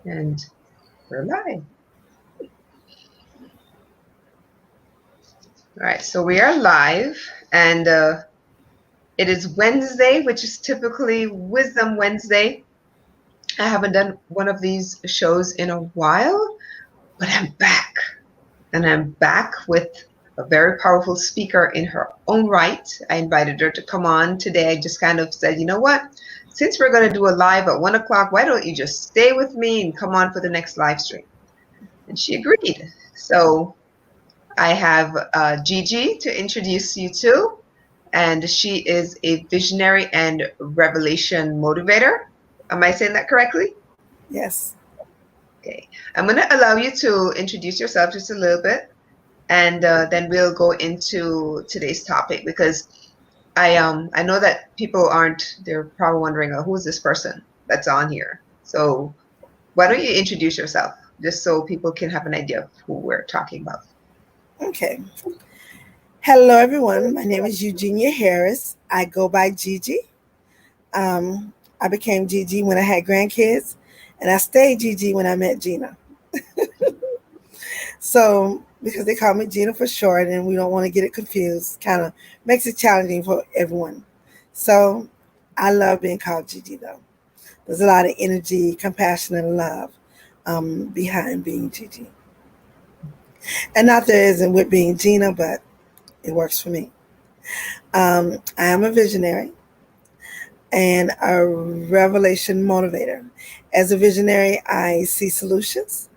And we're live. All right, so we are live, and it is Wednesday, which is typically Wisdom Wednesday. I haven't done one of these shows in a while, but I'm back. And I'm back with a very powerful speaker in her own right. I invited her to come on today. I just kind of said, you know what? Since we're going to do a live at 1 o'clock, why don't you just stay with me and come on for the next live stream? And she agreed. So I have Gigi to introduce you to, and she is a visionary and revelation motivator. Am I saying that correctly? Yes. Okay. I'm going to allow you to introduce yourself just a little bit, and then we'll go into today's topic, because I know that people they're probably wondering, oh, who's this person that's on here? So why don't you introduce yourself, just so people can have an idea of who we're talking about. Okay. Hello, everyone. My name is Eugenia Harris. I go by Gigi. I became Gigi when I had grandkids, and I stayed Gigi when I met Gina. So, because they call me Gina for short, and we don't want to get it confused, kind of makes it challenging for everyone. So, I love being called Gigi, though. There's a lot of energy, compassion, and love behind being Gigi. And not there isn't with being Gina, but it works for me. I am a visionary and a revelation motivator. As a visionary, I see solutions,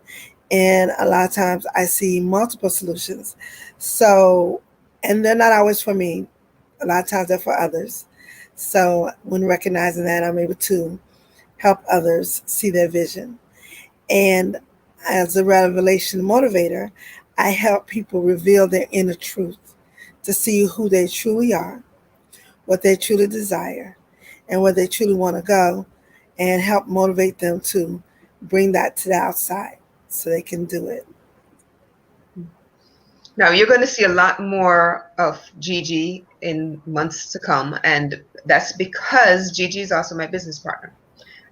and a lot of times I see multiple solutions. So, and they're not always for me. A lot of times they're for others. So, when recognizing that, I'm able to help others see their vision. And as a revelation motivator, I help people reveal their inner truth to see who they truly are, what they truly desire, and where they truly want to go, and help motivate them to bring that to the outside so they can do it. Now, you're going to see a lot more of Gigi in months to come, and that's because Gigi is also my business partner.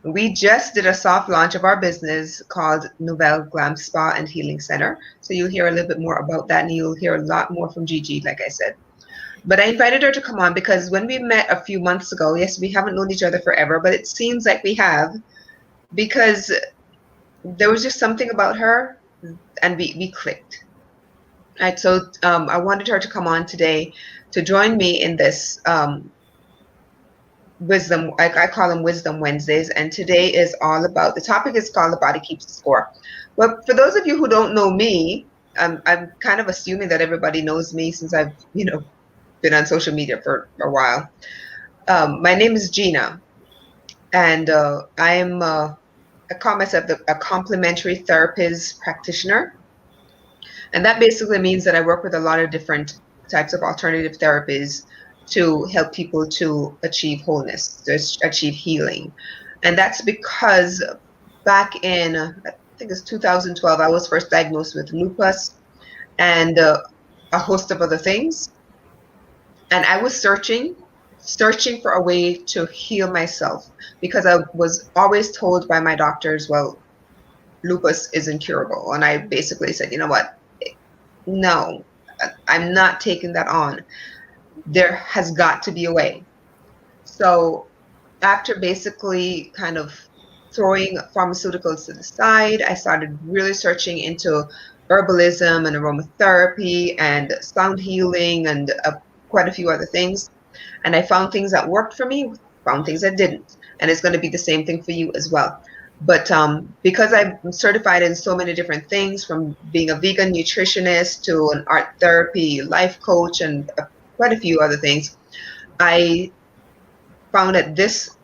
We just did a soft launch of our business called Nouvelle Glam Spa and Healing Center. So you'll hear a little bit more about that, and you'll hear a lot more from Gigi, like I said. But I invited her to come on because when we met a few months ago, yes, we haven't known each other forever, but it seems like we have, because there was just something about her, and we clicked. Right, so I wanted her to come on today to join me in this wisdom. I call them Wisdom Wednesdays, and today is all about, the topic is called The Body Keeps the Score. Well, for those of you who don't know me, I'm kind of assuming that everybody knows me since I've been on social media for a while. My name is Gina, and I call myself a complementary therapist practitioner. And that basically means that I work with a lot of different types of alternative therapies to help people to achieve wholeness, to achieve healing. And that's because back in, I think it's 2012, I was first diagnosed with lupus and a host of other things. And I was searching for a way to heal myself, because I was always told by my doctors, well, lupus is incurable. And I basically said, you know what? No, I'm not taking that on. There has got to be a way. So after basically kind of throwing pharmaceuticals to the side, I started really searching into herbalism and aromatherapy and sound healing and quite a few other things. And I found things that worked for me, found things that didn't. And it's going to be the same thing for you as well. But because I'm certified in so many different things, from being a vegan nutritionist to an art therapy life coach and quite a few other things, I found that this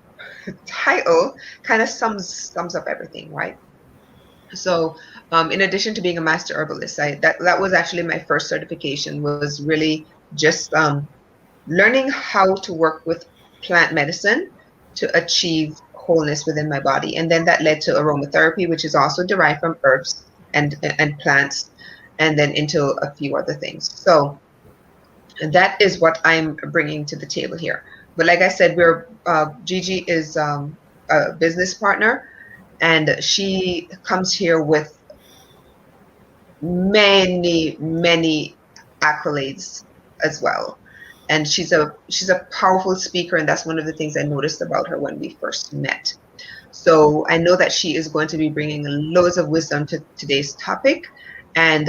title kind of sums up everything, right? So in addition to being a master herbalist, that was actually my first certification, was really just learning how to work with plant medicine to achieve wholeness within my body. And then that led to aromatherapy, which is also derived from herbs and plants, and then into a few other things. So that is what I'm bringing to the table here. But like I said, Gigi is a business partner, and she comes here with many accolades as well. And she's a powerful speaker, and that's one of the things I noticed about her when we first met. So I know that she is going to be bringing loads of wisdom to today's topic. And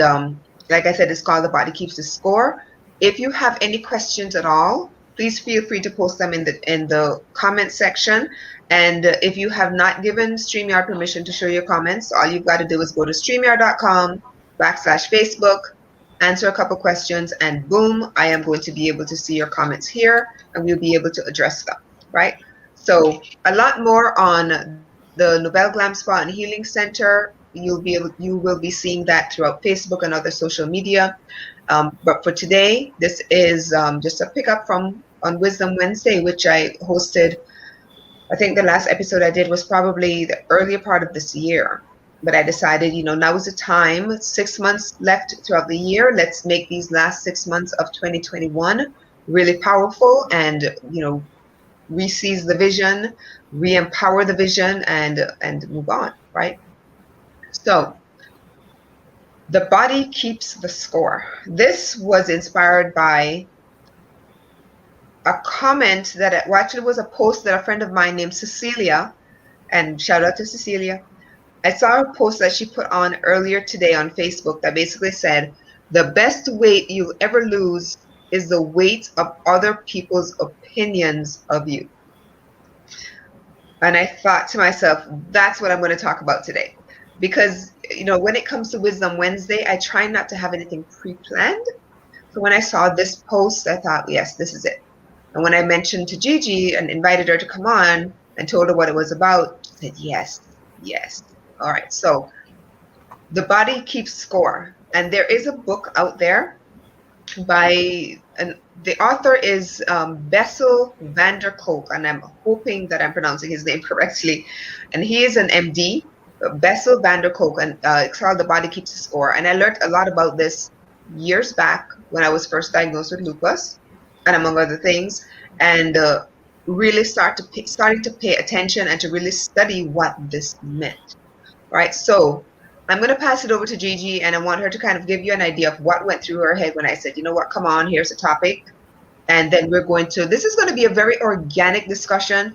like I said, it's called The Body Keeps the Score. If you have any questions at all, please feel free to post them in the comment section. And if you have not given StreamYard permission to show your comments, all you've got to do is go to streamyard.com/Facebook, answer a couple questions, and boom, I am going to be able to see your comments here, and we'll be able to address them, right? So a lot more on the Nobel Glam Spa and Healing Center. You will be seeing that throughout Facebook and other social media. But for today, this is just a pickup from on Wisdom Wednesday, which I hosted. I think the last episode I did was probably the earlier part of this year. But I decided, now is the time. 6 months left throughout the year. Let's make these last 6 months of 2021 really powerful, and re-seize the vision, re-empower the vision, and move on, right? So the body keeps the score. This was inspired by a comment that actually was a post that a friend of mine named Cecilia, and shout out to Cecilia. I saw a post that she put on earlier today on Facebook that basically said, the best weight you'll ever lose is the weight of other people's opinions of you. And I thought to myself, that's what I'm going to talk about today. Because, when it comes to Wisdom Wednesday, I try not to have anything pre-planned. So when I saw this post, I thought, yes, this is it. And when I mentioned to Gigi and invited her to come on and told her what it was about, she said, yes. All right. So the body keeps score. And there is a book out there and the author is Bessel van der Kolk, and I'm hoping that I'm pronouncing his name correctly. And he is an MD, Bessel van der Kolk, and it's called The Body Keeps the Score. And I learned a lot about this years back when I was first diagnosed with lupus, and among other things, and really starting to pay attention and to really study what this meant. Right. So I'm going to pass it over to Gigi, and I want her to kind of give you an idea of what went through her head when I said, come on, here's a topic. And then this is going to be a very organic discussion.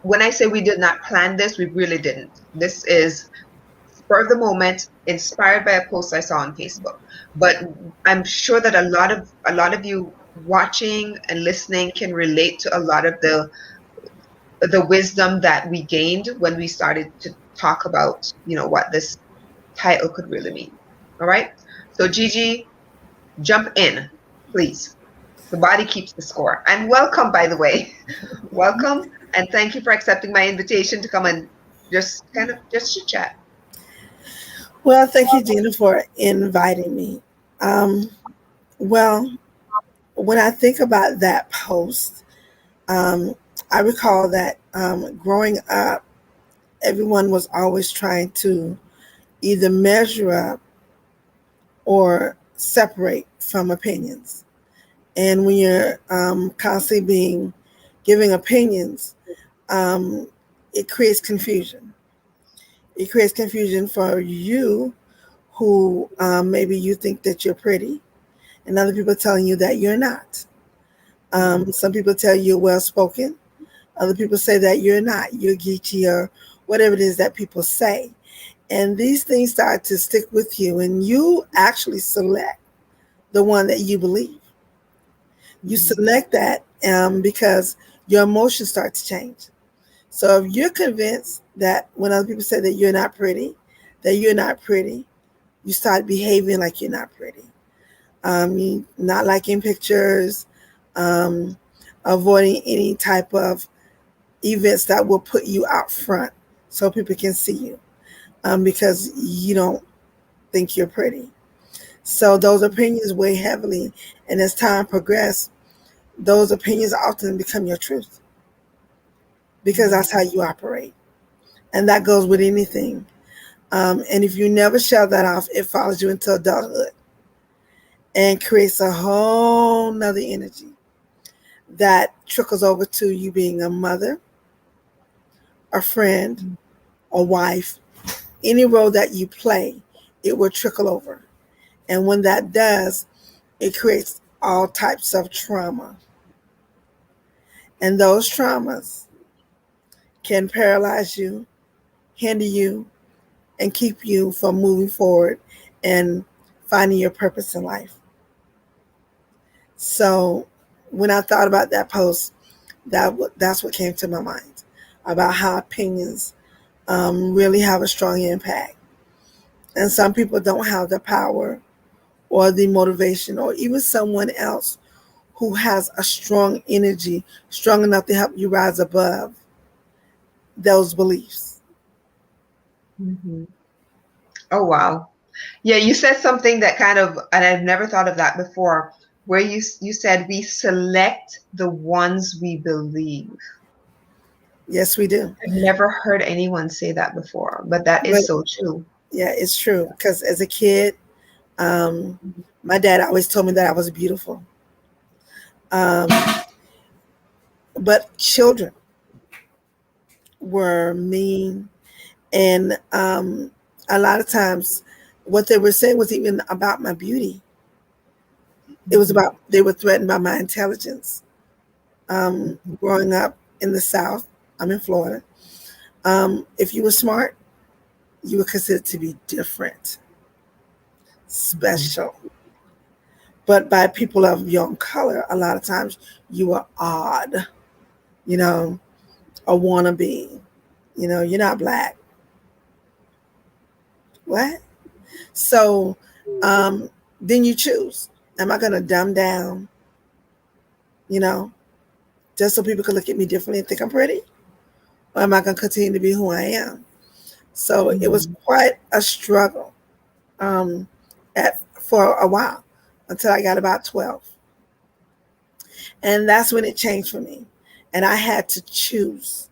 When I say we did not plan this, we really didn't. This is spur of the moment, inspired by a post I saw on Facebook. But I'm sure that a lot of you watching and listening can relate to a lot of the wisdom that we gained when we started to talk about, what this title could really mean. All right. So Gigi, jump in, please. The body keeps the score. And welcome, by the way. Welcome, and thank you for accepting my invitation to come and just chit chat. Well, thank you, Gina, for inviting me. Well, when I think about that post, I recall that growing up, everyone was always trying to either measure up or separate from opinions. And when you're constantly giving opinions, it creates confusion. It creates confusion for you who maybe you think that you're pretty, and other people telling you that you're not. Some people tell you you're well-spoken. Other people say that you're not. You're geeky or whatever it is that people say. And these things start to stick with you, and you actually select the one that you believe. You select that because your emotions start to change. So if you're convinced that when other people say that you're not pretty, you start behaving like you're not pretty. You not liking pictures, avoiding any type of events that will put you out front so people can see you because you don't think you're pretty. So those opinions weigh heavily, and as time progresses, those opinions often become your truth because that's how you operate. And that goes with anything. And if you never shut that off, it follows you into adulthood and creates a whole nother energy that trickles over to you being a mother, a friend, or wife, any role that you play, it will trickle over. And when that does, it creates all types of trauma. And those traumas can paralyze you, hinder you, and keep you from moving forward and finding your purpose in life. So when I thought about that post, that's what came to my mind about how opinions really have a strong impact. And some people don't have the power or the motivation or even someone else who has a strong energy, strong enough to help you rise above those beliefs. Mm-hmm. Oh, wow. Yeah, you said something that kind of, and I've never thought of that before, where you said we select the ones we believe. Yes, we do. I've never heard anyone say that before, but that But is so true. yeah, it's true. Because as a kid, my dad always told me that I was beautiful. Um, but children were mean, and a lot of times, what they were saying was even about my beauty. It was about they were threatened by my intelligence. Growing up in the South, I'm in Florida. If you were smart, you were considered to be different, special. But by people of your own color, a lot of times you were odd, you know, a wannabe. You're not black. What? So then you choose. Am I going to dumb down, you know, just so people can look at me differently and think I'm pretty? Or am I going to continue to be who I am? So it was quite a struggle for a while until I got about 12. And that's when it changed for me. And I had to choose.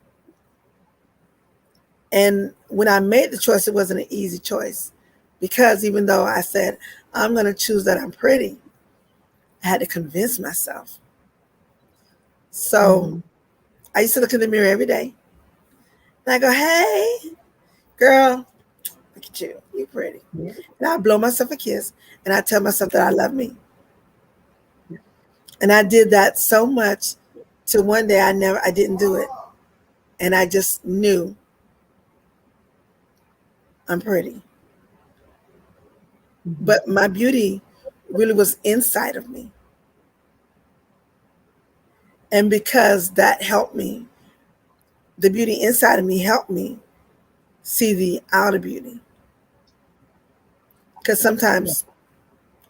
And when I made the choice, it wasn't an easy choice because even though I said, I'm going to choose that I'm pretty, I had to convince myself. So I used to look in the mirror every day and I go, hey, girl, look at you. You're pretty. And I blow myself a kiss and I tell myself that I love me. And I did that so much till one day I didn't do it. And I just knew I'm pretty. But my beauty really was inside of me. And because that helped me, the beauty inside of me helped me see the outer beauty. Because sometimes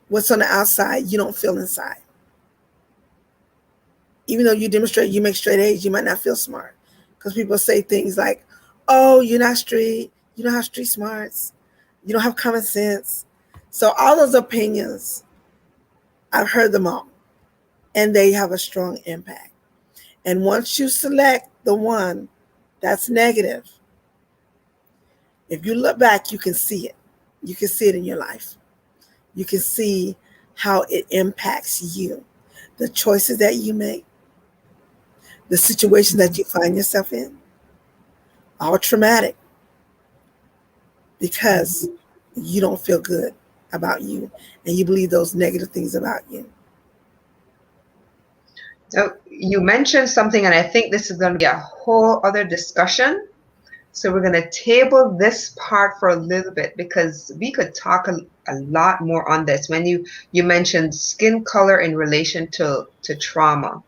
what's on the outside, you don't feel inside. Even though you demonstrate, you make straight A's, you might not feel smart. Because people say things like, oh, you're not street, you don't have street smarts, you don't have common sense. So all those opinions, I've heard them all. And they have a strong impact. And once you select the one that's negative, if you look back, you can see it. You can see it in your life. You can see how it impacts you, the choices that you make, the situation that you find yourself in, all traumatic because you don't feel good about you and you believe those negative things about you. So you mentioned something, and I think this is going to be a whole other discussion. So we're going to table this part for a little bit because we could talk a lot more on this. When you mentioned skin color in relation to trauma,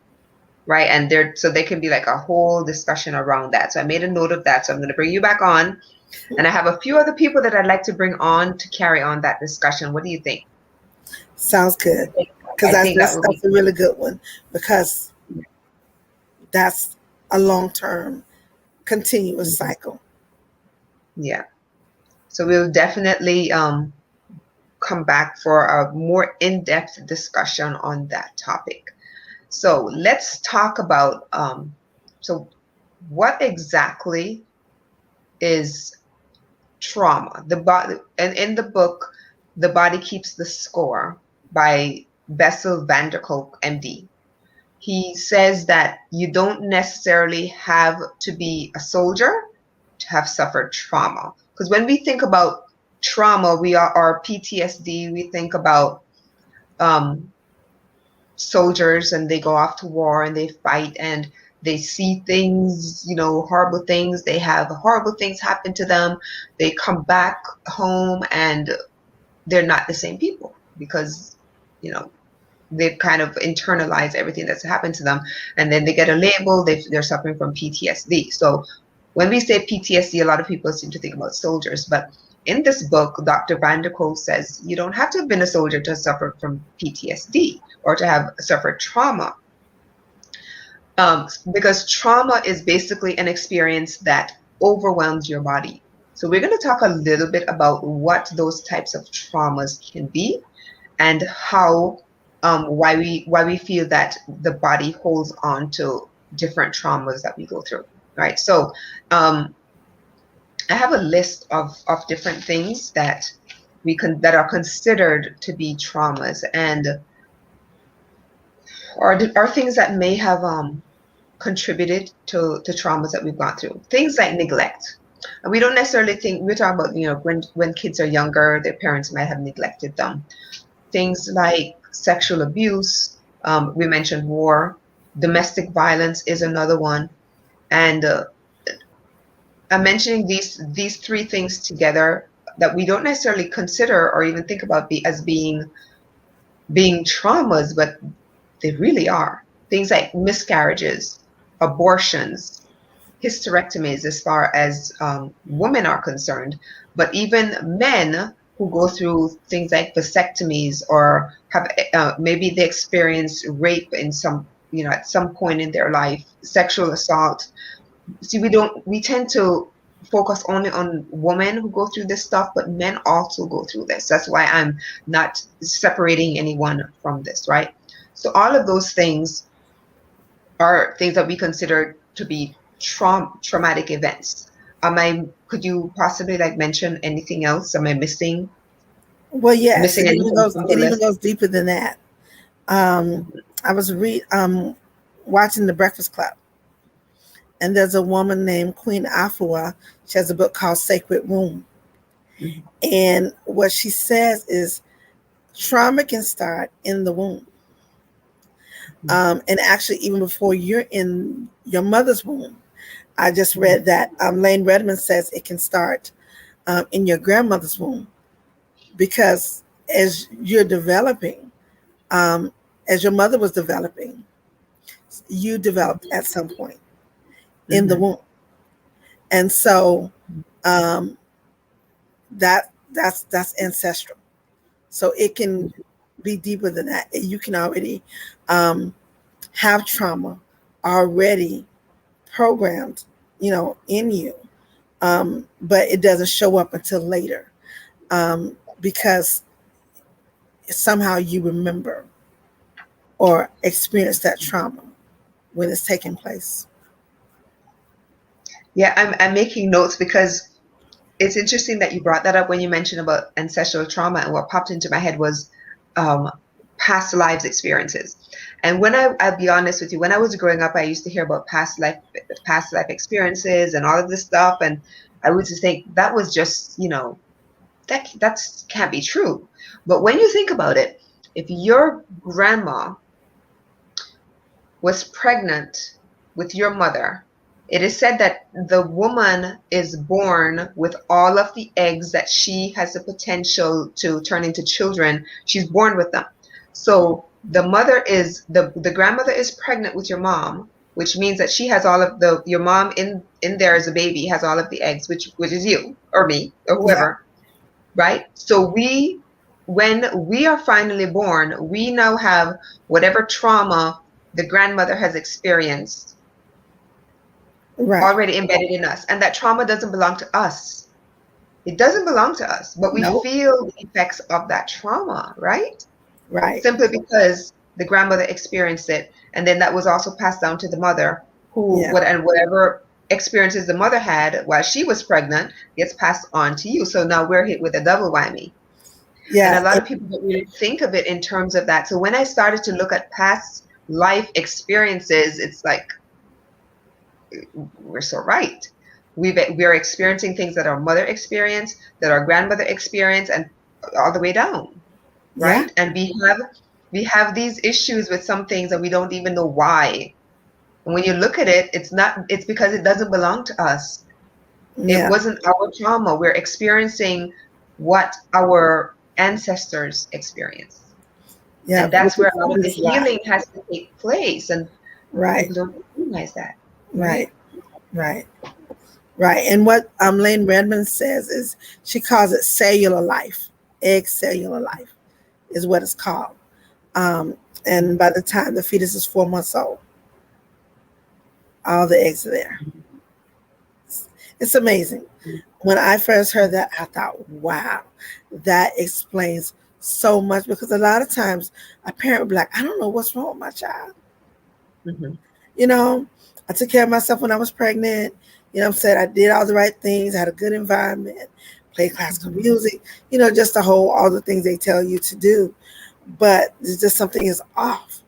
right? And there can be like a whole discussion around that. So I made a note of that. So I'm going to bring you back on. And I have a few other people that I'd like to bring on to carry on that discussion. What do you think? Sounds good. Because that's a really good one because that's a long-term continuous cycle. Yeah. So we'll definitely come back for a more in-depth discussion on that topic. So let's talk about so what exactly is trauma? The body, and in the book, The Body Keeps the Score by Bessel van der Kolk, MD. He says that you don't necessarily have to be a soldier have suffered trauma. Because when we think about trauma, we are our PTSD, we think about soldiers, and they go off to war and they fight and they see things, horrible things. They have horrible things happen to them. They come back home and they're not the same people because, they've kind of internalized everything that's happened to them. And then they get a label, they're suffering from PTSD. So when we say PTSD, a lot of people seem to think about soldiers. But in this book, Dr. Van der Kolk says you don't have to have been a soldier to suffer from PTSD or to have suffered trauma. Because trauma is basically an experience that overwhelms your body. So we're going to talk a little bit about what those types of traumas can be and how why we feel that the body holds on to different traumas that we go through, right? So I have a list of different things that that are considered to be traumas, and are things that may have contributed to traumas that we've gone through. Things like neglect. And we don't necessarily think, we're talking about, when kids are younger, their parents might have neglected them. Things like sexual abuse, we mentioned war, domestic violence is another one. And I'm mentioning these three things together that we don't necessarily consider or even think about as being traumas, but they really are. Things like miscarriages, abortions, hysterectomies as far as women are concerned, but even men who go through things like vasectomies or have maybe they experience rape in some, at some point in their life, sexual assault. See, we tend to focus only on women who go through this stuff, but men also go through this. That's why I'm not separating anyone from this, right? So all of those things are things that we consider to be traumatic events. Could you possibly mention anything else? Am I missing? Well, yes, Missing it anything from the even list? goes deeper than that. I was watching The Breakfast Club, and there's a woman named Queen Afua. She has a book called Sacred Womb. Mm-hmm. And what she says is trauma can start in the womb. And actually, even before you're in your mother's womb. I just read that Lane Redmond says it can start in your grandmother's womb, because as you're developing, as your mother was developing, you developed at some point in the womb. And so that's ancestral. So it can be deeper than that. You can already have trauma already programmed, in you. But it doesn't show up until later, because somehow you remember or experience that trauma when it's taking place. Yeah, I'm making notes because it's interesting that you brought that up when you mentioned about ancestral trauma, and what popped into my head was past lives experiences. And I'll be honest with you, when I was growing up, I used to hear about past life experiences and all of this stuff, and I would just think that was just, that can't be true. But when you think about it, if your grandma was pregnant with your mother, it is said that the woman is born with all of the eggs that she has the potential to turn into children. She's born with them. So the grandmother is pregnant with your mom, which means that she has all of your mom in there as a baby has all of the eggs, which is you or me or whoever, right? So when we are finally born, we now have whatever trauma the grandmother has experienced already embedded in us. And that trauma doesn't belong to us. It doesn't belong to us, but we feel the effects of that trauma, right? Right. Simply because the grandmother experienced it. And then that was also passed down to the mother, and whatever experiences the mother had while she was pregnant gets passed on to you. So now we're hit with a double whammy. Yeah. And a lot of people don't really think of it in terms of that. So when I started to look at past life experiences, it's like, we're so right. we're experiencing things that our mother experienced, that our grandmother experienced, and all the way down, Yeah. right? And we have these issues with some things and we don't even know why. And when you look at it, it's because it doesn't belong to us. It Yeah. wasn't our trauma. We're experiencing what our ancestors experienced. Yeah. And that's Which where is a lot of the this lie. healing has to take place. And Right. people don't recognize that, Right. right? Right. Right. And what Lane Redmond says is she calls it cellular life. Egg cellular life is what it's called. And by the time the fetus is 4 months old, all the eggs are there. It's amazing. When I first heard that, I thought, wow, that explains so much, because a lot of times a parent would be like, I don't know what's wrong with my child. Mm-hmm. You know, I took care of myself when I was pregnant. You know what I'm saying? I did all the right things, I had a good environment, played classical music, just the whole, all the things they tell you to do. But there's just something is off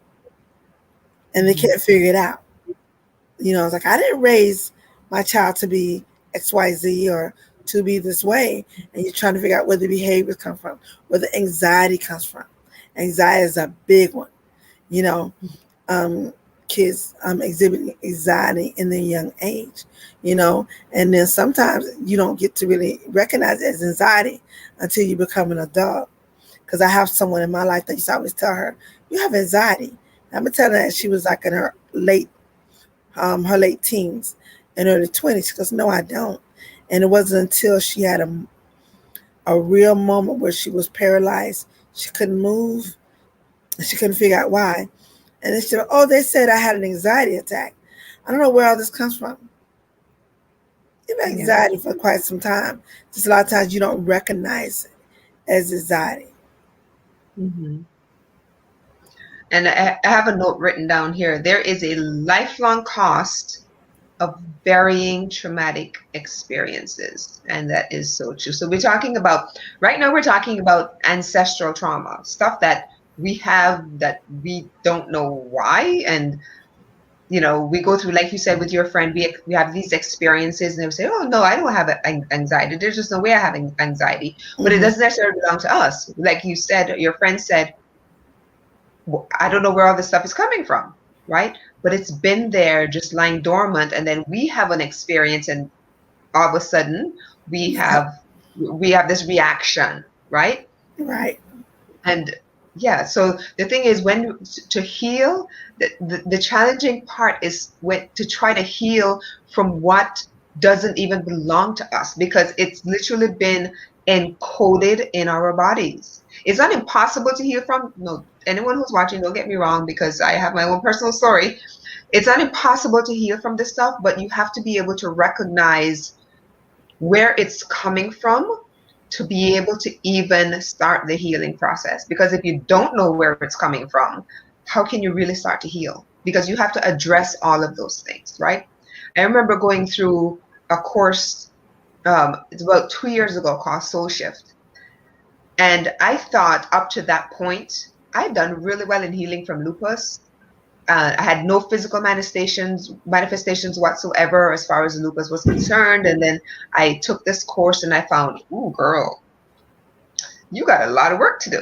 and they can't figure it out. It's like, I didn't raise my child to be XYZ or to be this way. And you're trying to figure out where the behaviors come from, where the anxiety comes from. Anxiety is a big one. You know, kids exhibiting anxiety in their young age, and then sometimes you don't get to really recognize it as anxiety until you become an adult. Because I have someone in my life that used to always tell her, you have anxiety. And I'm going to tell her that she was like in her late teens and early 20s. She goes, no, I don't. And it wasn't until she had a real moment where she was paralyzed. She couldn't move. And she couldn't figure out why. And then she said, oh, they said I had an anxiety attack. I don't know where all this comes from. You've had anxiety for quite some time. Just a lot of times you don't recognize it as anxiety. Mm-hmm. And I have a note written down here. There is a lifelong cost of burying traumatic experiences. And that is so true. So right now we're talking about ancestral trauma, stuff that we have that we don't know why. And, we go through, like you said, with your friend, we have these experiences and they say, oh, no, I don't have anxiety. There's just no way I have anxiety. But it Mm-hmm. doesn't necessarily belong to us. Like you said, your friend said, I don't know where all this stuff is coming from, right? But it's been there just lying dormant, and then we have an experience, and all of a sudden we Yep. have this reaction, right? Right. And yeah, so the thing is, when to heal, the challenging part is to try to heal from what doesn't even belong to us, because it's literally been encoded in our bodies. It's not impossible to heal from. No, anyone who's watching, don't get me wrong, because I have my own personal story. It's not impossible to heal from this stuff, but you have to be able to recognize where it's coming from to be able to even start the healing process. Because if you don't know where it's coming from, how can you really start to heal? Because you have to address all of those things, right? I remember going through a course, it's about 2 years ago, called Soul Shift. And I thought up to that point, I'd done really well in healing from lupus. I had no physical manifestations whatsoever as far as lupus was concerned. And then I took this course and I found, ooh, girl, you got a lot of work to do,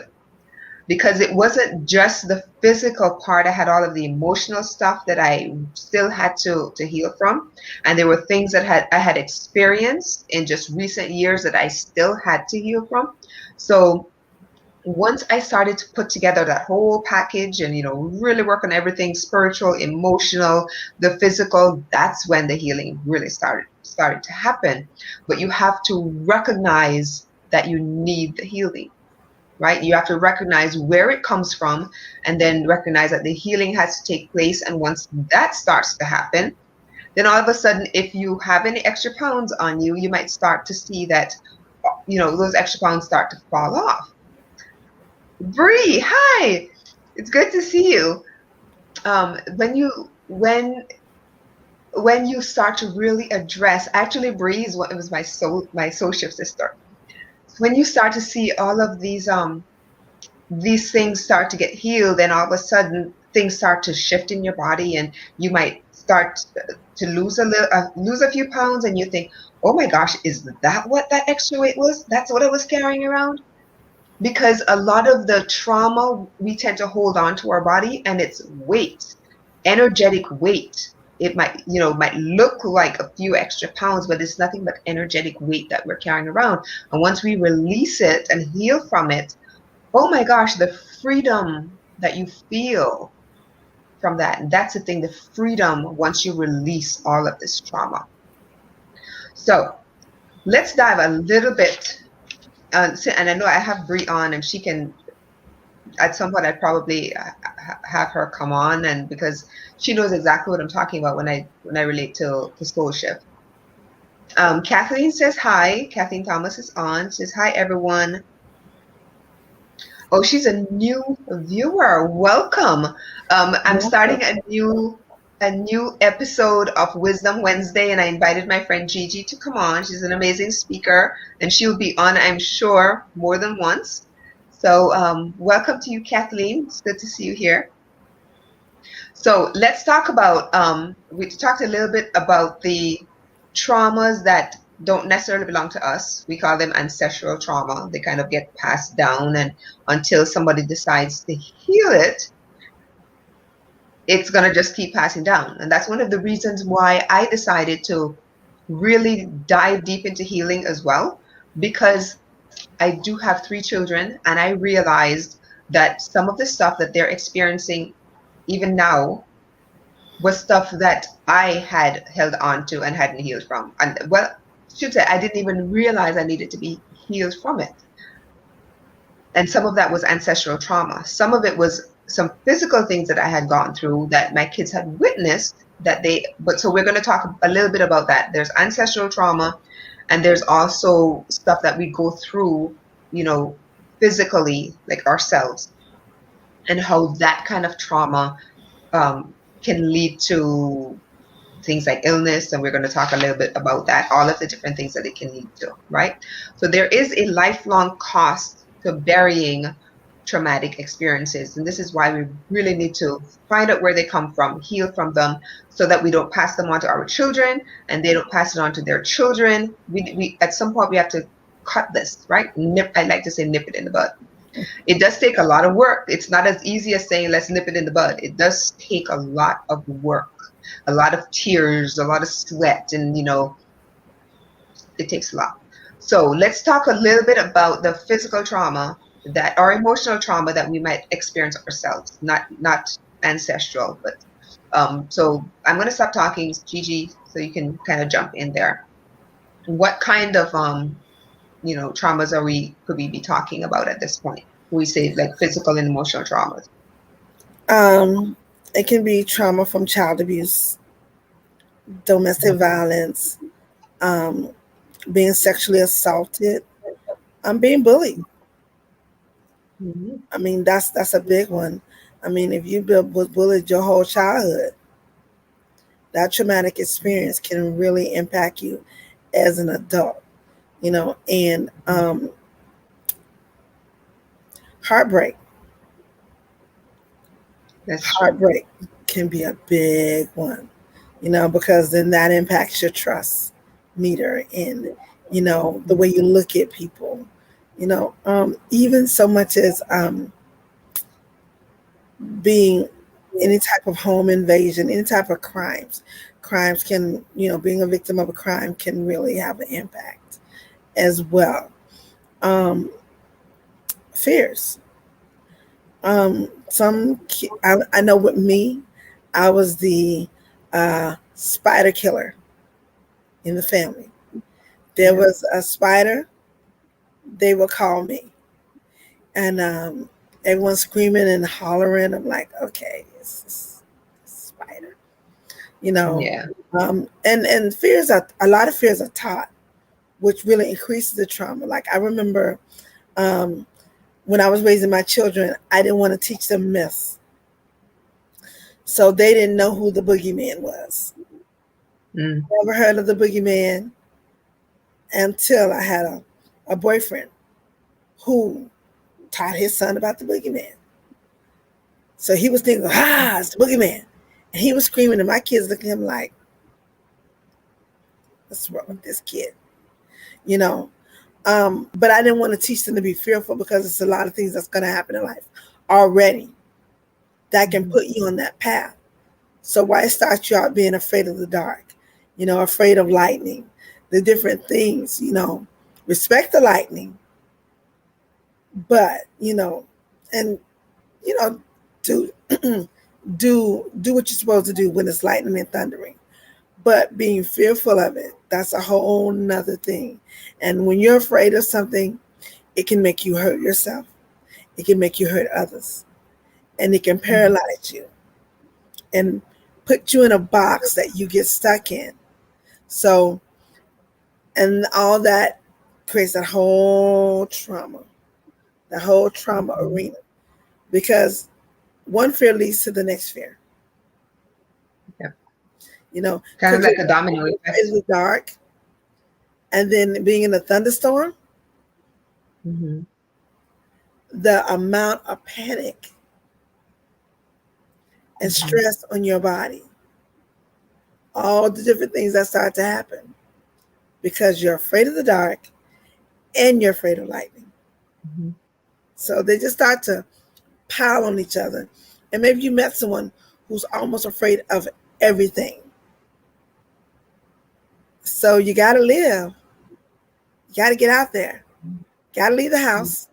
because it wasn't just the physical part. I had all of the emotional stuff that I still had to heal from. And there were things that I had experienced in just recent years that I still had to heal from. So once I started to put together that whole package and, really work on everything, spiritual, emotional, the physical, that's when the healing really started to happen. But you have to recognize that you need the healing, right? You have to recognize where it comes from, and then recognize that the healing has to take place. And once that starts to happen, then all of a sudden, if you have any extra pounds on you, you might start to see that, those extra pounds start to fall off. Bree, hi. It's good to see you. When you start to really address, actually, Bree it was my soul shift sister. When you start to see all of these things start to get healed, and all of a sudden things start to shift in your body, and you might start to lose a few pounds, and you think, oh my gosh, is that what that extra weight was? That's what I was carrying around? Because a lot of the trauma, we tend to hold on to our body, and it's weight, energetic weight. It might look like a few extra pounds, but it's nothing but energetic weight that we're carrying around. And once we release it and heal from it, oh my gosh, the freedom that you feel from that. And that's the thing, the freedom once you release all of this trauma. So let's dive a little bit. And I know I have Brie on, and she can, at some point, I'd probably have her come on, and because she knows exactly what I'm talking about when I relate to soul shift. Kathleen says hi. Kathleen Thomas is on. Says hi, everyone. Oh, she's a new viewer. Welcome. I'm starting a new episode of Wisdom Wednesday, and I invited my friend Gigi to come on. She's an amazing speaker, and she will be on, I'm sure, more than once. So welcome to you, Kathleen. It's good to see you here. So let's talk about, we talked a little bit about the traumas that don't necessarily belong to us. We call them ancestral trauma. They kind of get passed down, and until somebody decides to heal it, it's going to just keep passing down. And that's one of the reasons why I decided to really dive deep into healing as well, because I do have 3 children, and I realized that some of the stuff that they're experiencing even now was stuff that I had held on to and hadn't healed from. And well, I should say, I didn't even realize I needed to be healed from it. And some of that was ancestral trauma. Some of it was some physical things that I had gone through that my kids had witnessed so we're going to talk a little bit about that. There's ancestral trauma, and there's also stuff that we go through, physically, like ourselves, and how that kind of trauma can lead to things like illness. And we're going to talk a little bit about that, all of the different things that it can lead to, right? So there is a lifelong cost to burying traumatic experiences. And this is why we really need to find out where they come from, heal from them, so that we don't pass them on to our children and they don't pass it on to their children. We at some point, we have to cut this, right? I like to say nip it in the bud. It does take a lot of work. It's not as easy as saying, let's nip it in the bud. It does take a lot of work, a lot of tears, a lot of sweat, and, it takes a lot. So let's talk a little bit about the physical trauma or emotional trauma that we might experience ourselves, not ancestral. But so I'm going to stop talking, Gigi, so you can kind of jump in there. What kind of traumas could we be talking about at this point? We say like physical and emotional traumas. It can be trauma from child abuse, domestic violence, being sexually assaulted, being bullied. Mm-hmm. I mean, that's a big one. I mean, if you was bullied your whole childhood, that traumatic experience can really impact you as an adult, and heartbreak. Heartbreak can be a big one, because then that impacts your trust meter and, the way you look at people, even so much as being any type of home invasion, any type of crimes can, being a victim of a crime can really have an impact as well. Fears. I know with me, I was the spider killer in the family. There was a spider, they would call me. And everyone's screaming and hollering. I'm like, okay, it's a spider. Yeah. And fears a lot of fears are taught, which really increases the trauma. Like I remember when I was raising my children, I didn't want to teach them myths. So they didn't know who the boogeyman was. Never heard of the boogeyman until I had a boyfriend who taught his son about the boogeyman. So he was thinking, it's the boogeyman. And he was screaming, and my kids looked at him like, what's wrong with this kid? You know, but I didn't want to teach them to be fearful because it's a lot of things that's going to happen in life already that can put you on that path. So why start you out being afraid of the dark, afraid of lightning, the different things, respect the lightning, but, and, do, do what you're supposed to do when it's lightning and thundering. But being fearful of it, that's a whole nother thing. And when you're afraid of something, it can make you hurt yourself. It can make you hurt others. And it can paralyze you and put you in a box that you get stuck in. So, and all that creates that whole trauma arena. Because one fear leads to the next fear. Kind of like a domino effect. In the dark, and then being in a thunderstorm, the amount of panic and stress on your body, all the different things that start to happen because you're afraid of the dark and you're afraid of lightning. So they just start to pile on each other. And maybe you met someone who's almost afraid of everything. So you got to live. You got to get out there. Got to leave the house.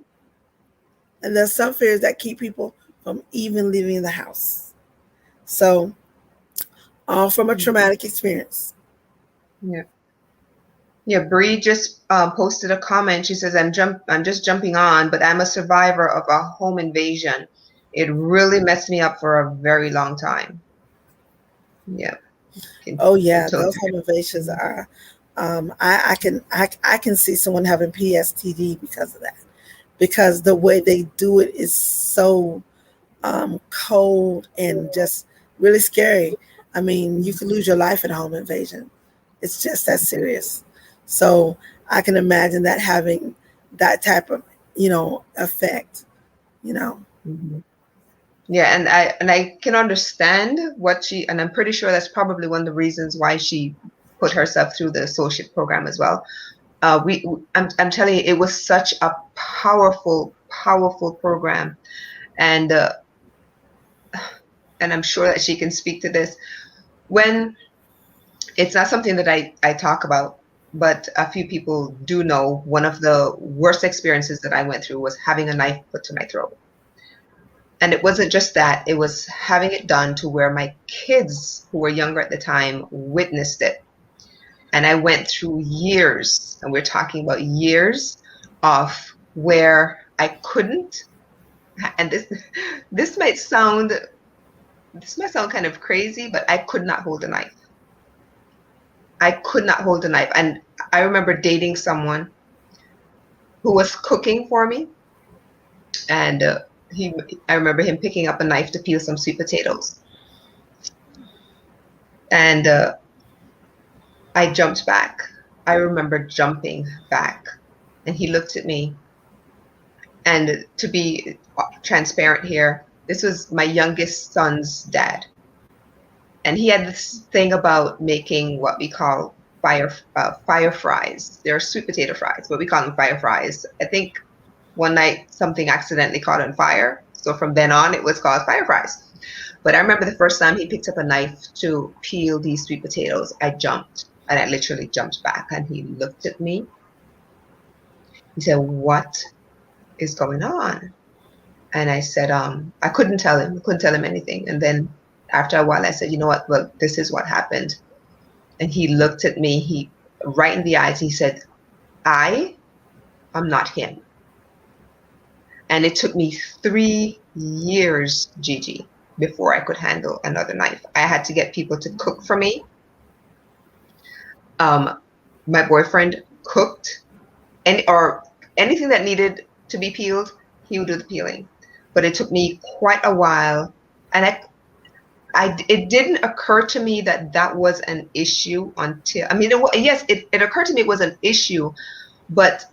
And there's some fears that keep people from even leaving the house. So, all from a traumatic experience. Yeah, Bree just posted a comment. She says, I'm just jumping on, but I'm a survivor of a home invasion. It really messed me up for a very long time. Yeah. Those home invasions are. I can see someone having PTSD because of that, because the way they do it is so cold and just really scary. I mean, you could lose your life in a home invasion. It's just that serious. So I can imagine that having that type of effect. Yeah, and I can understand and I'm pretty sure that's probably one of the reasons why she put herself through the associate program as well. I'm telling you, it was such a powerful program, and I'm sure that she can speak to this. When it's not something that I talk about, but a few people do know, one of the worst experiences that I went through was having a knife put to my throat. And it wasn't just that, it was having it done to where my kids, who were younger at the time, witnessed it. And I went through years, and we're talking about years, of where I couldn't, and this might sound kind of crazy, but I could not hold a knife. I could not hold a knife. And I remember dating someone who was cooking for me, and I remember him picking up a knife to peel some sweet potatoes. And I jumped back. I remember jumping back. And he looked at me. And to be transparent here, this was my youngest son's dad. And he had this thing about making what we call fire fries. They're sweet potato fries, but we call them fire fries. I think one night something accidentally caught on fire. So from then on, it was called fire fries. But I remember the first time he picked up a knife to peel these sweet potatoes, I jumped. And I literally jumped back. And he looked at me. He said, "What is going on?" And I said, I couldn't tell him. I couldn't tell him anything. And then after a while, I said, "You know what? Well, this is what happened." And he looked at me, right in the eyes, he said, "I am not him." And it took me 3 years, Gigi, before I could handle another knife. I had to get people to cook for me. My boyfriend cooked, or anything that needed to be peeled, he would do the peeling. But it took me quite a while, and it didn't occur to me that was an issue until, it occurred to me it was an issue, but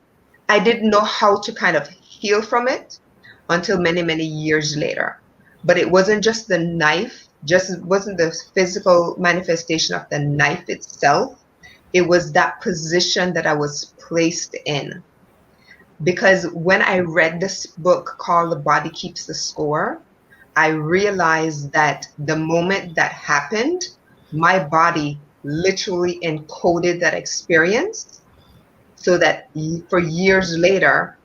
I didn't know how to kind of heal from it until many, many years later. But it wasn't just the knife just wasn't the physical manifestation of the knife itself. It was that position that I was placed in. Because when I read this book called The Body Keeps the Score, I realized that the moment that happened, my body literally encoded that experience so that for years later,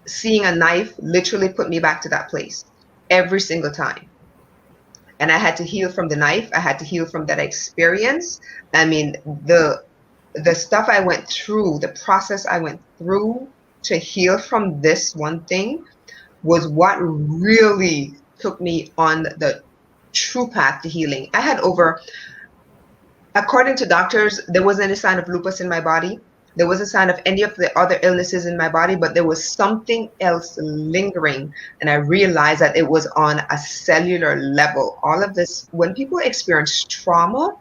seeing a knife literally put me back to that place every single time. And I had to heal from the knife. I had to heal from that experience. I mean, the stuff I went through, the process I went through to heal from this one thing was what really took me on the true path to healing. I had over, according to doctors, there wasn't any sign of lupus in my body. There wasn't a sign of any of the other illnesses in my body, but there was something else lingering. And I realized that it was on a cellular level. All of this, when people experience trauma,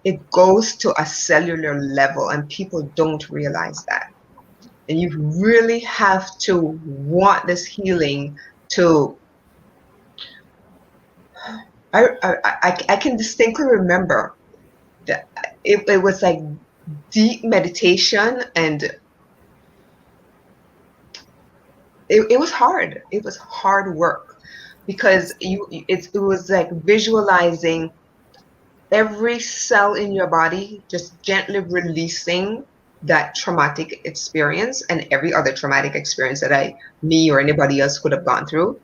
it goes to a cellular level, and people don't realize that. And you really have to want this healing to. I can distinctly remember that it was like deep meditation, and it was hard. It was hard work because it was like visualizing every cell in your body just gently releasing that traumatic experience and every other traumatic experience that me or anybody else could have gone through.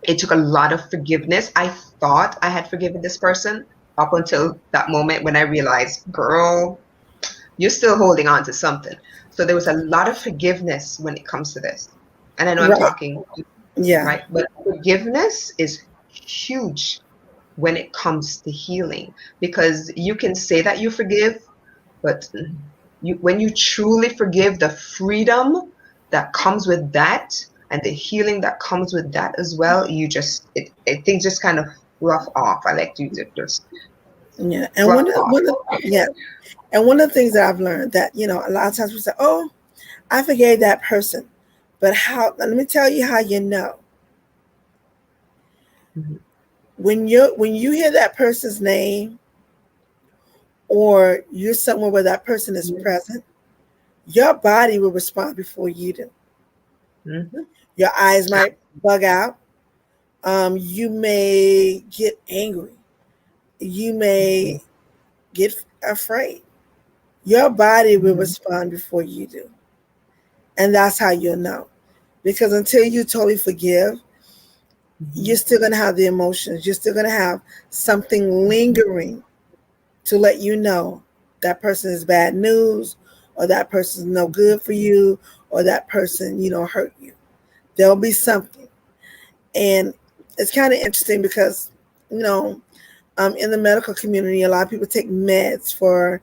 It took a lot of forgiveness. I thought I had forgiven this person up until that moment when I realized, girl, you're still holding on to something. So there was a lot of forgiveness when it comes to this. And I know I'm Right. talking, Yeah. right? But forgiveness is huge when it comes to healing, because you can say that you forgive, but when you truly forgive, the freedom that comes with that and the healing that comes with that as well, things just kind of rough off. I like to use it, just Yeah. And rough off. yeah. And one of the things that I've learned that, a lot of times we say, oh, I forgave that person. But let me tell you how you know. Mm-hmm. When you hear that person's name, or you're somewhere where that person is present, your body will respond before you do. Mm-hmm. Your eyes might bug out. You may get angry. You may get afraid. Your body will respond before you do. And that's how you'll know. Because until you totally forgive, you're still going to have the emotions. You're still going to have something lingering to let you know that person is bad news, or that person is no good for you, or that person, hurt you. There'll be something. And it's kind of interesting because, in the medical community, a lot of people take meds for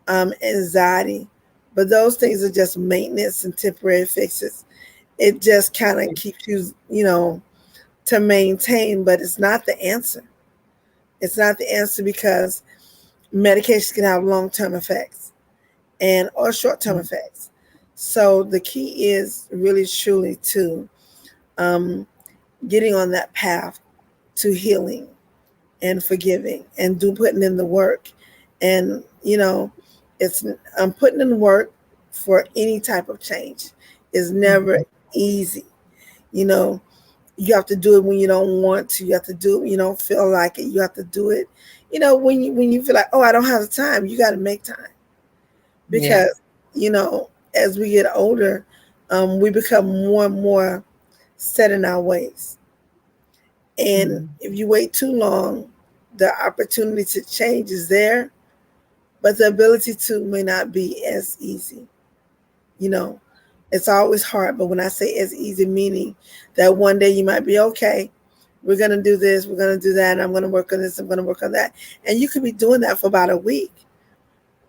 anxiety, but those things are just maintenance and temporary fixes. It just kind of keeps you, to maintain, but it's not the answer. It's not the answer because medication can have long-term effects or short-term effects. So the key is really truly to getting on that path to healing and forgiving and putting in the work. And it's putting in work for any type of change is never easy. You have to do it when you don't want to. You have to do it when you don't feel like it. You have to do it, when you feel like, oh, I don't have the time. You got to make time, because as we get older, we become more and more set in our ways. And if you wait too long, the opportunity to change is there, but the ability to may not be as easy. It's always hard, but when I say as easy, meaning that one day you might be, okay, we're going to do this, we're going to do that, and I'm going to work on this, I'm going to work on that. And you could be doing that for about a week.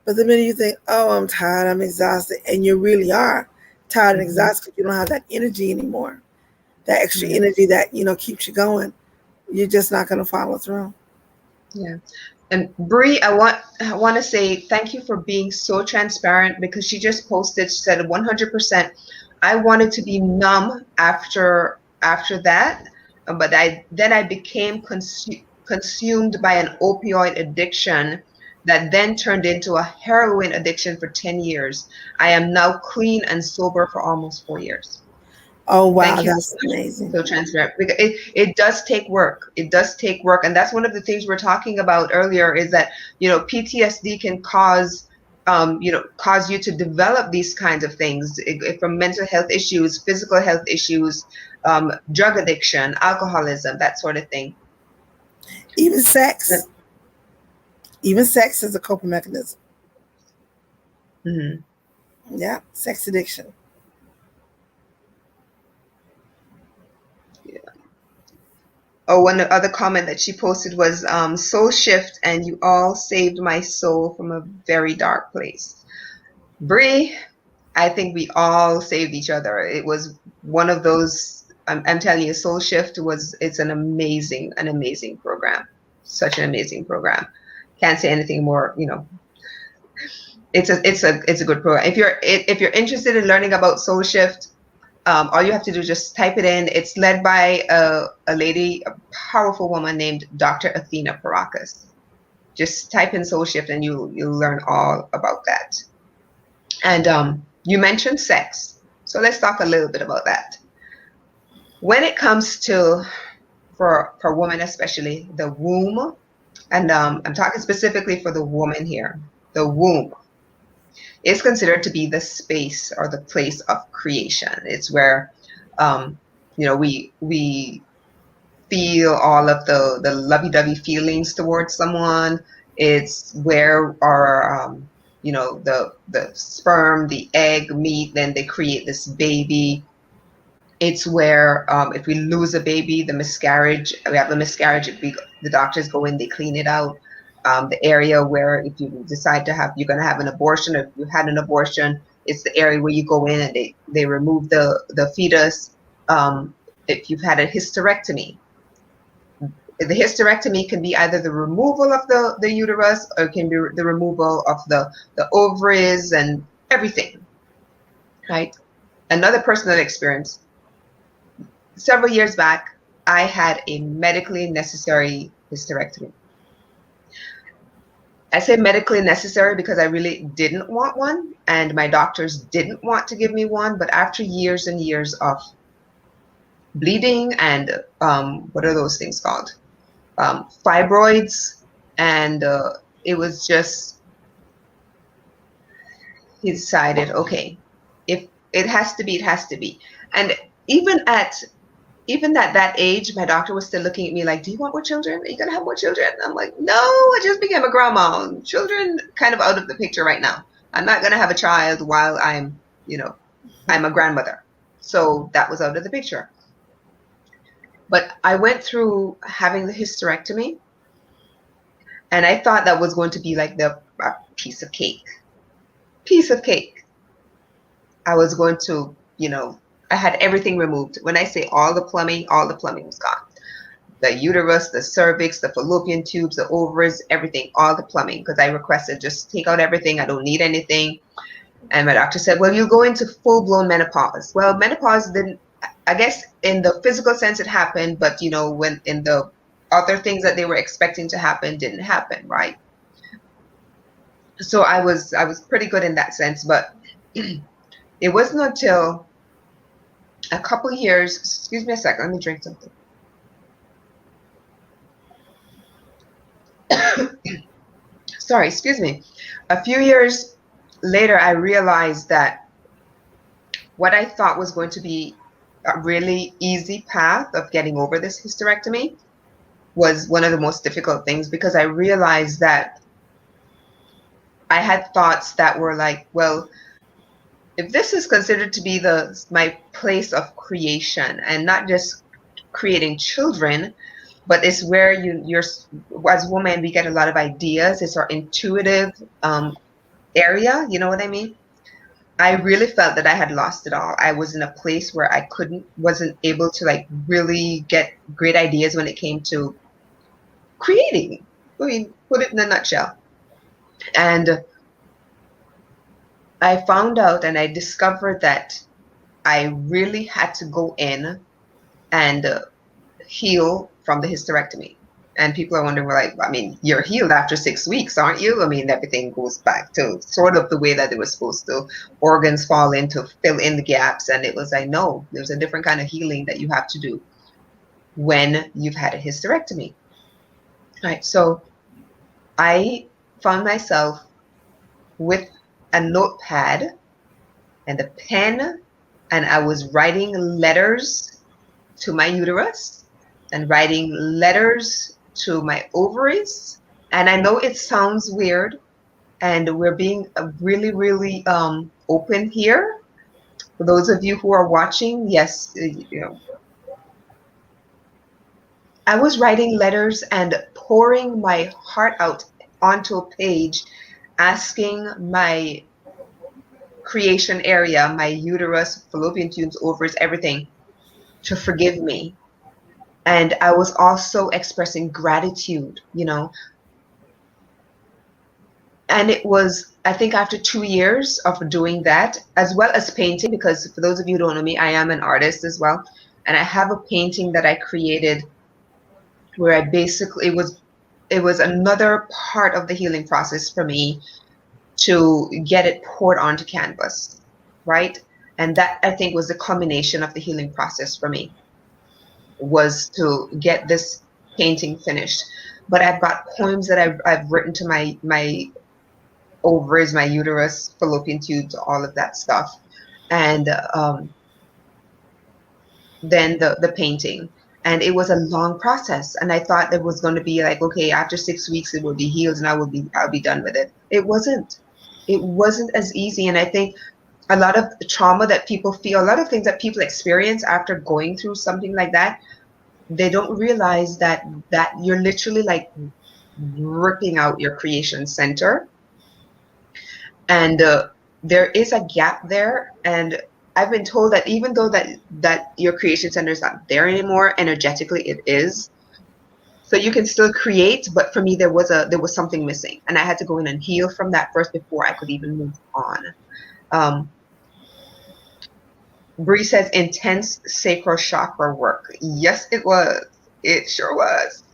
But the minute you think, oh, I'm tired, I'm exhausted, and you really are tired and exhausted because you don't have that energy anymore, that extra energy that, keeps you going, you're just not going to follow through. Yeah. And Bree, I want to say thank you for being so transparent, because she just posted, she said 100%. I wanted to be numb after that. but I became consumed by an opioid addiction that then turned into a heroin addiction for 10 years. I am now clean and sober for almost 4 years. Oh, wow. Thank you so That's much. amazing. So transparent. Because it does take work. It does take work. And that's one of the things we're talking about earlier is that, PTSD can cause you to develop these kinds of things from mental health issues, physical health issues, drug addiction, alcoholism, that sort of thing. Even sex. Even sex is a coping mechanism. Mm-hmm. Yeah, sex addiction. Yeah. Oh, one other comment that she posted was soul shift, and you all saved my soul from a very dark place. Bree, I think we all saved each other. It was one of those. I'm telling you, Soul Shift it's an amazing program. Such an amazing program. Can't say anything more. It's a good program. If you're interested in learning about Soul Shift, all you have to do is just type it in. It's led by a lady, a powerful woman named Dr. Athena Parakas. Just type in Soul Shift and you'll learn all about that. And you mentioned sex, so let's talk a little bit about that. When it comes to, for women especially, the womb, and I'm talking specifically for the woman here, the womb is considered to be the space or the place of creation. It's where, we feel all of the lovey-dovey feelings towards someone. It's where our the sperm, the egg meet, then they create this baby. It's where if we lose a baby, we have the miscarriage, the doctors go in, they clean it out. The area where if you decide you're going to have an abortion, or if you had an abortion, it's the area where you go in and they remove the fetus. If you've had a hysterectomy, the hysterectomy can be either the removal of the uterus, or it can be the removal of the ovaries and everything, right? Another personal experience, several years back, I had a medically necessary hysterectomy. I say medically necessary because I really didn't want one, and my doctors didn't want to give me one, but after years and years of bleeding and what are those things called? Fibroids, and it was just, he decided, okay, if it has to be, it has to be. And even at that age, my doctor was still looking at me like, do you want more children? Are you going to have more children? I'm like, no, I just became a grandma. Children kind of out of the picture right now. I'm not going to have a child while I'm a grandmother. So that was out of the picture. But I went through having the hysterectomy, and I thought that was going to be like the piece of cake. I was going to, I had everything removed. When I say all the plumbing was gone. The uterus, the cervix, the fallopian tubes, the ovaries, everything, all the plumbing, because I requested just take out everything. I don't need anything. And my doctor said, well, you'll go into full-blown menopause. Well, menopause didn't, I guess in the physical sense it happened, but when in the other things that they were expecting to happen didn't happen, right? So I was pretty good in that sense, but it wasn't until a couple years, excuse me a second, let me drink something. Sorry, excuse me. A few years later, I realized that what I thought was going to be a really easy path of getting over this hysterectomy was one of the most difficult things, because I realized that I had thoughts that were like, well, if this is considered to be my place of creation, and not just creating children, but it's where you're as women, we get a lot of ideas. It's our intuitive area. You know what I mean? I really felt that I had lost it all. I was in a place where I wasn't able to really get great ideas when it came to creating. I mean, put it in a nutshell. And I found out and I discovered that I really had to go in and heal from the hysterectomy. And people are wondering, well, like, I mean, you're healed after 6 weeks, aren't you? I mean, everything goes back to sort of the way that it was supposed to. Organs fall in to fill in the gaps. And it was like, no, there's a different kind of healing that you have to do when you've had a hysterectomy. Right. So I found myself with a notepad and a pen, and I was writing letters to my uterus and writing letters to my ovaries. And I know it sounds weird, and we're being really, really open here. For those of you who are watching, yes, you know, I was writing letters and pouring my heart out onto a page, asking my creation area, my uterus, fallopian tubes, ovaries, everything, to forgive me. And I was also expressing gratitude, you know. And it was, I think, after 2 years of doing that, as well as painting, because for those of you who don't know me, I am an artist as well. And I have a painting that I created where I basically, it was another part of the healing process for me to get it poured onto canvas, right? And that, I think, was the culmination of the healing process for me, was to get this painting finished. But I've got poems that I've written to my ovaries, my uterus, fallopian tubes, all of that stuff. And then the painting. And it was a long process. And I thought it was going to be like, okay, after 6 weeks it will be healed and I'll be done with it. It wasn't. It wasn't as easy. And I think a lot of trauma that people feel, a lot of things that people experience after going through something like that, they don't realize that you're literally like ripping out your creation center. And there is a gap there. And I've been told that even though that your creation center is not there anymore, energetically it is. So you can still create, but for me there was something missing, and I had to go in and heal from that first before I could even move on. Bree says intense sacral chakra work. Yes, it was. It sure was.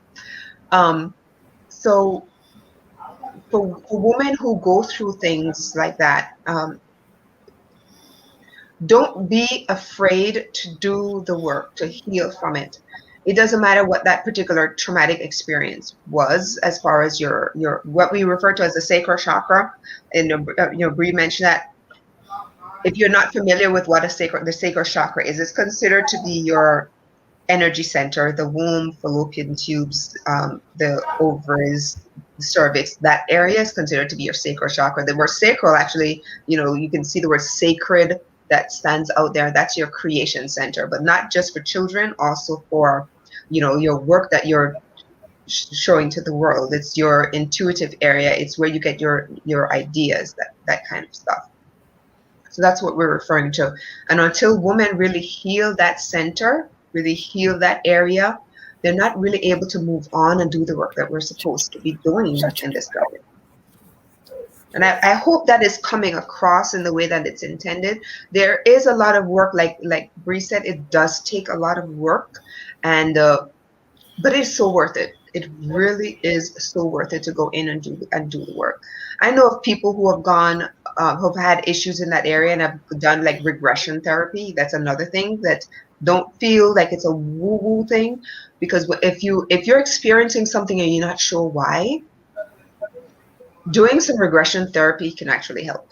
So for women who go through things like that, don't be afraid to do the work, to heal from it. It doesn't matter what that particular traumatic experience was, as far as your what we refer to as the sacral chakra. And Bree mentioned that. If you're not familiar with what the sacral chakra is, it's considered to be your energy center, the womb, fallopian tubes, the ovaries, the cervix. That area is considered to be your sacral chakra. The word sacral, actually, you can see the word sacred that stands out there. That's your creation center, but not just for children, also for, your work that you're showing to the world. It's your intuitive area. It's where you get your ideas, that kind of stuff. So that's what we're referring to. And until women really heal that center, really heal that area, they're not really able to move on and do the work that we're supposed to be doing in this area. And I hope that is coming across in the way that it's intended. There is a lot of work, like Bree said, it does take a lot of work, and but it's so worth it. It really is so worth it to go in and do the work. I know of people who have gone, who've had issues in that area and have done like regression therapy. That's another thing, that don't feel like it's a woo-woo thing, because if you're experiencing something and you're not sure why, doing some regression therapy can actually help.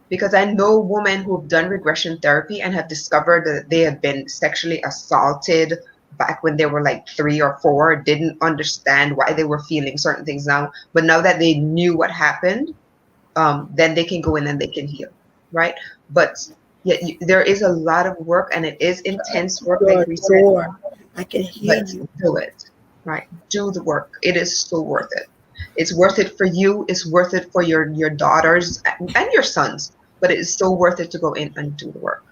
Because I know women who have done regression therapy and have discovered that they have been sexually assaulted back when they were like 3 or 4, didn't understand why they were feeling certain things now. But now that they knew what happened, then they can go in and they can heal, right? But yet there is a lot of work, and it is intense work, like we said. I can hear you. Do it, right? Do the work. It is so worth it. It's worth it for you. It's worth it for your daughters and your sons. But it is so worth it to go in and do the work.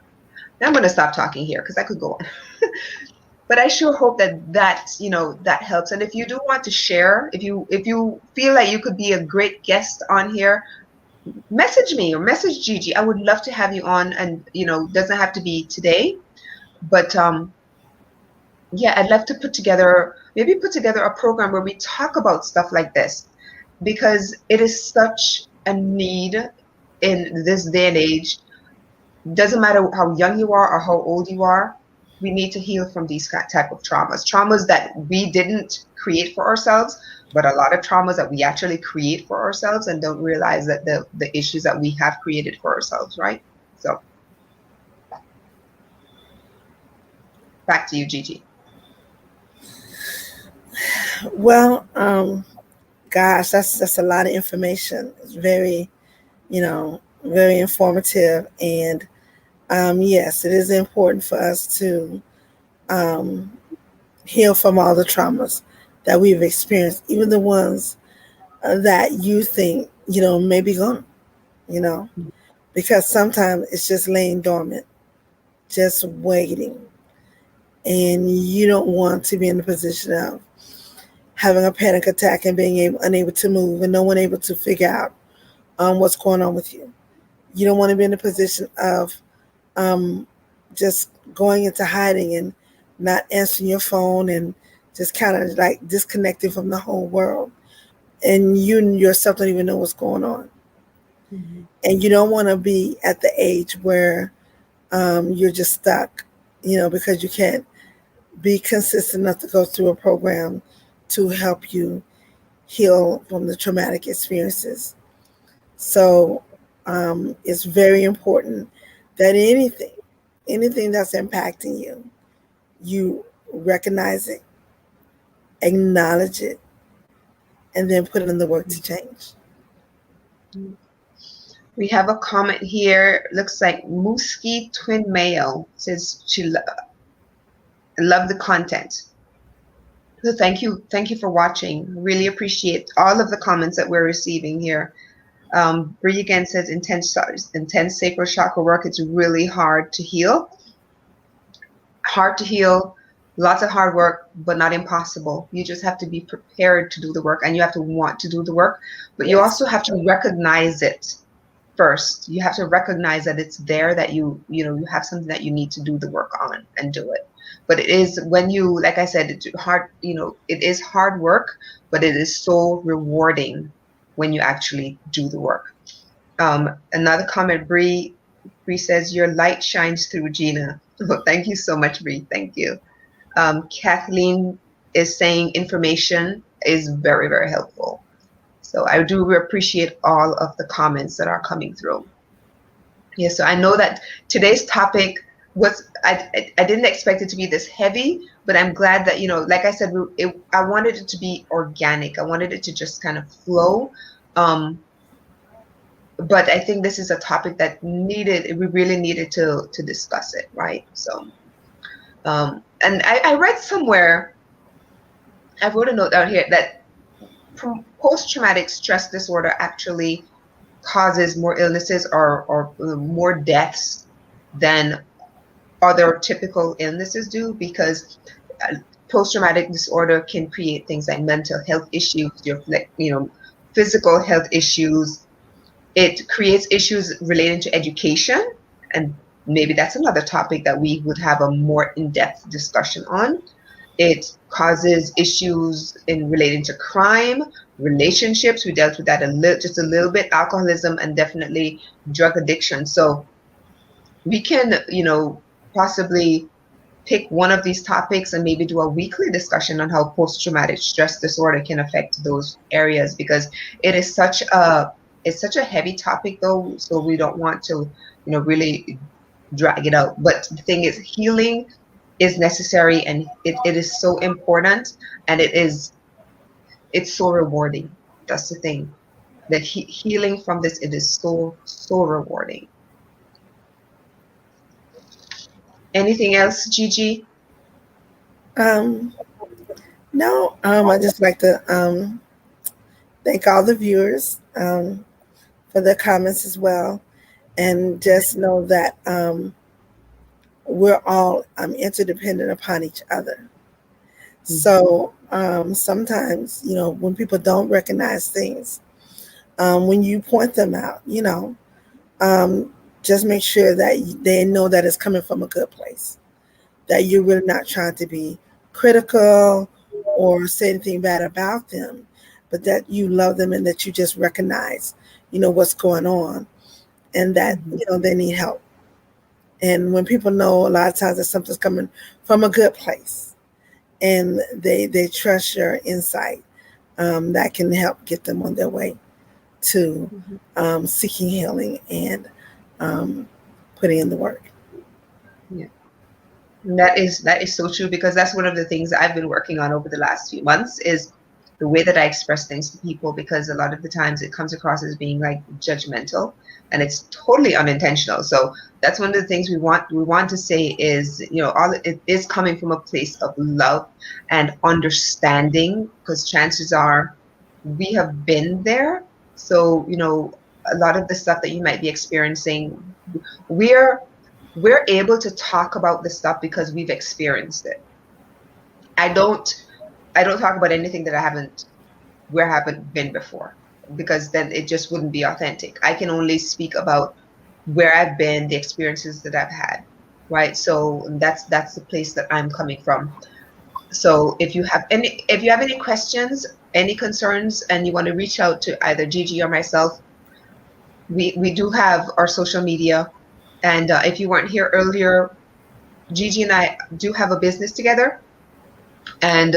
Now I'm going to stop talking here because I could go on. But I sure hope that helps. And if you do want to share, if you feel like you could be a great guest on here, message me or message Gigi. I would love to have you on, and doesn't have to be today, but yeah, I'd love to put together a program where we talk about stuff like this, because it is such a need in this day and age. Doesn't matter how young you are or how old you are, we need to heal from these type of traumas that we didn't create for ourselves, but a lot of traumas that we actually create for ourselves and don't realize that the issues that we have created for ourselves, right? So back to you, Gigi. Well, gosh, that's a lot of information. It's very, very informative. And yes, it is important for us to um, heal from all the traumas that we've experienced, even the ones that you think, may be gone, you know, because sometimes it's just laying dormant, just waiting. And you don't want to be in the position of having a panic attack and being unable to move and no one able to figure out what's going on with you. You don't want to be in a position of um, just going into hiding and not answering your phone and just kind of like disconnecting from the whole world. And you yourself don't even know what's going on. Mm-hmm. And you don't want to be at the age where you're just stuck, because you can't be consistent enough to go through a program to help you heal from the traumatic experiences. So it's very important that anything that's impacting you, you recognize it, acknowledge it, and then put in the work to change. We have a comment here. Looks like Mooski Twin Mayo says she loved the content. So thank you for watching. Really appreciate all of the comments that we're receiving here. Bree again says intense sacral chakra work. It's really hard to heal. Hard to heal. Lots of hard work, but not impossible. You just have to be prepared to do the work, and you have to want to do the work. But you also have to recognize it first. You have to recognize that it's there, that you have something that you need to do the work on and do it. But it is, when you, like I said, it's hard, it is hard work, but it is so rewarding when you actually do the work. Another comment, Bree says, your light shines through, Gina. Oh, thank you so much, Bree. Thank you. Kathleen is saying information is very, very helpful. So I do appreciate all of the comments that are coming through. Yeah, so I know that today's topic was, I didn't expect it to be this heavy, but I'm glad that, like I said, I wanted it to be organic. I wanted it to just kind of flow. But I think this is a topic that we really needed to discuss it, right? So, and I read somewhere, I wrote a note down here that post-traumatic stress disorder actually causes more illnesses or more deaths than other typical illnesses do, because post-traumatic disorder can create things like mental health issues, physical health issues. It creates issues relating to education, and maybe that's another topic that we would have a more in-depth discussion on. It causes issues in relating to crime, relationships. We dealt with that just a little bit, alcoholism, and definitely drug addiction. So we can, possibly pick one of these topics and maybe do a weekly discussion on how post-traumatic stress disorder can affect those areas, because it's such a heavy topic though, so we don't want to, really drag it out. But the thing is, healing is necessary, and it is so important, and it's so rewarding. That's the thing. The healing from this, it is so, so rewarding. Anything else, Gigi? No, I just like to thank all the viewers for their comments as well, and just know that we're all interdependent upon each other. So sometimes, when people don't recognize things, when you point them out, just make sure that they know that it's coming from a good place, that you're really not trying to be critical or say anything bad about them, but that you love them and that you just recognize, what's going on, and that, they need help. And when people know a lot of times that something's coming from a good place and they trust your insight, that can help get them on their way to seeking healing and putting in the work. Yeah. That is so true, because that's one of the things I've been working on over the last few months, is the way that I express things to people, because a lot of the times it comes across as being like judgmental, and it's totally unintentional. So that's one of the things we want to say is, all it is coming from a place of love and understanding, because chances are we have been there. So, a lot of the stuff that you might be experiencing, we're able to talk about the stuff because we've experienced it. I don't talk about anything that I haven't been before, because then it just wouldn't be authentic. I can only speak about where I've been, the experiences that I've had, right? So that's the place that I'm coming from. So if you have any questions, any concerns, and you want to reach out to either Gigi or myself, we do have our social media. And if you weren't here earlier, Gigi and I do have a business together, and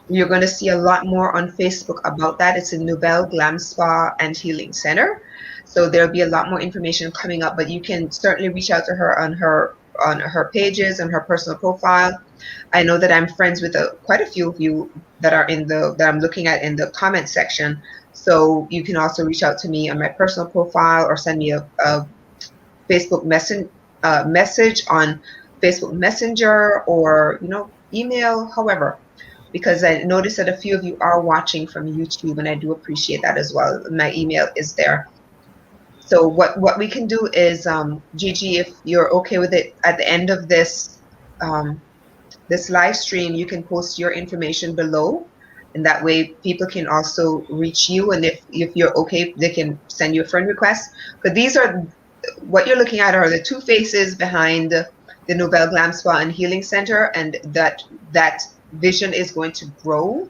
you're going to see a lot more on Facebook about that. It's a Nouvelle Glam Spa and Healing Center. So there'll be a lot more information coming up, but you can certainly reach out to her on her pages, on her personal profile. I know that I'm friends with quite a few of you that I'm looking at in the comment section. So you can also reach out to me on my personal profile, or send me a Facebook message on Facebook Messenger, or email, however, because I noticed that a few of you are watching from YouTube, and I do appreciate that as well. My email is there. So what we can do is, Gigi, if you're okay with it, at the end of this live stream, you can post your information below, and that way people can also reach you. And if you're okay, they can send you a friend request. But what you're looking at are the two faces behind the Nouvelle Glam Spa and Healing Center, and that vision is going to grow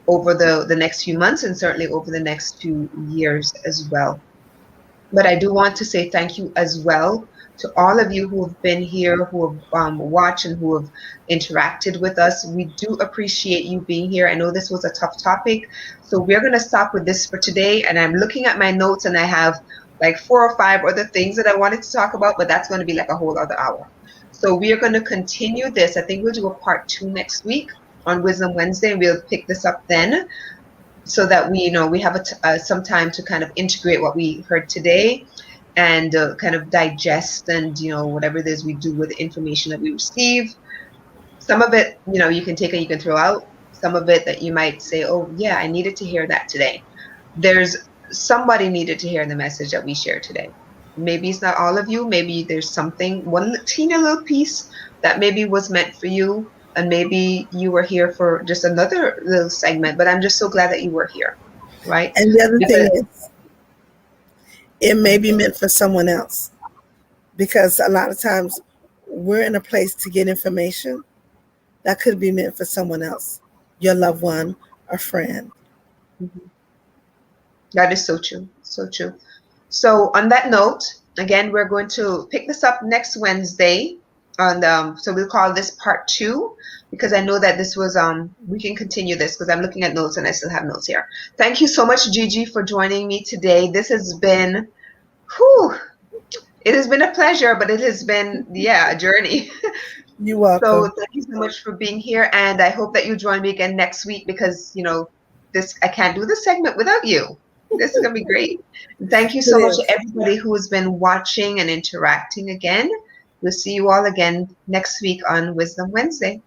over the next few months, and certainly over the next 2 years as well. But I do want to say thank you as well to all of you who have been here, who have watched, and who have interacted with us. We do appreciate you being here. I know this was a tough topic, so we're going to stop with this for today. And I'm looking at my notes, and I have like 4 or 5 other things that I wanted to talk about, but that's going to be like a whole other hour. So we are going to continue this. I think we'll do a part 2 next week on Wisdom Wednesday, and we'll pick this up then, so that we have some time to kind of integrate what we heard today, and kind of digest, and whatever it is we do with the information that we receive. Some of it you can take and you can throw out. Some of it that you might say, oh yeah, I needed to hear that today. Somebody needed to hear the message that we shared today. Maybe it's not all of you. Maybe there's one teeny little piece that maybe was meant for you, and maybe you were here for just another little segment, but I'm just so glad that you were here, right? And the other thing is, it may be meant for someone else, because a lot of times we're in a place to get information that could be meant for someone else, your loved one, a friend. Mm-hmm. That is so true. So true. So on that note, again, we're going to pick this up next Wednesday. So we'll call this part 2, because I know that this was, we can continue this, because I'm looking at notes and I still have notes here. Thank you so much, Gigi, for joining me today. This has been, it has been a pleasure, but it has been, a journey. You're welcome. So thank you so much for being here, and I hope that you join me again next week, because, I can't do this segment without you. This is going to be great. Thank you so much to everybody who has been watching and interacting again. We'll see you all again next week on Wisdom Wednesday.